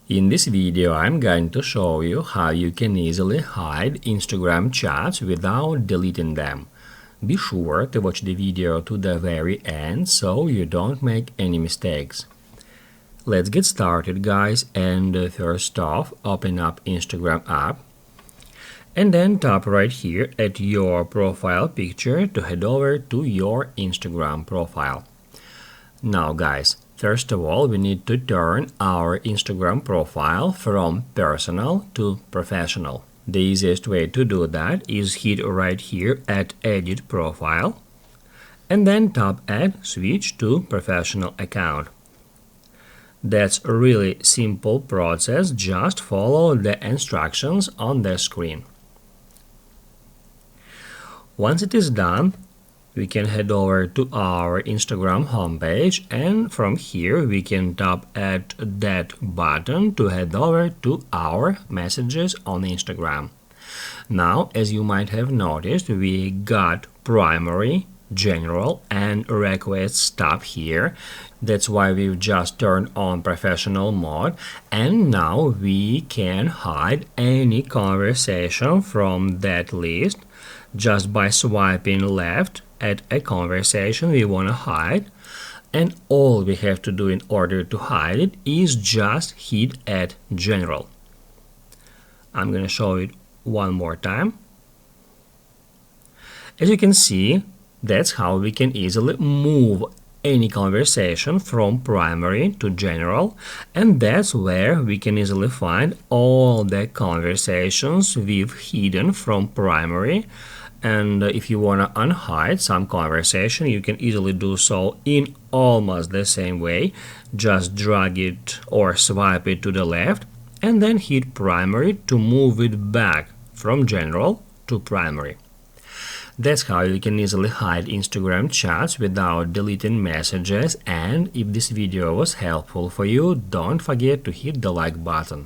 In this video, I'm going to show you how you can easily hide Instagram chats without deleting them. Be sure to watch the video to the very end so you don't make any mistakes. Let's get started, guys, and first off, open up Instagram app and then tap right here at your profile picture to head over to your Instagram profile. Now, guys, first of all, we need to turn our Instagram profile from personal to professional. The easiest way to do that is hit right here at Edit Profile and then tap at Switch to Professional Account. That's a really simple process, just follow the instructions on the screen. Once it is done, we can head over to our Instagram homepage, and from here we can tap at that button to head over to our messages on Instagram. Now, as you might have noticed, we got primary, general, and requests tab here. That's why we've just turned on professional mode, and now we can hide any conversation from that list just by swiping left at a conversation we want to hide, and all we have to do in order to hide it is just hit at general. I'm going to show it one more time. As you can see, that's how we can easily move any conversation from primary to general, and that's where we can easily find all the conversations we've hidden from primary. And if you want to unhide some conversation, you can easily do so in almost the same way. Just drag it or swipe it to the left and then hit primary to move it back from general to primary. That's how you can easily hide Instagram chats without deleting messages. And if this video was helpful for you, don't forget to hit the like button.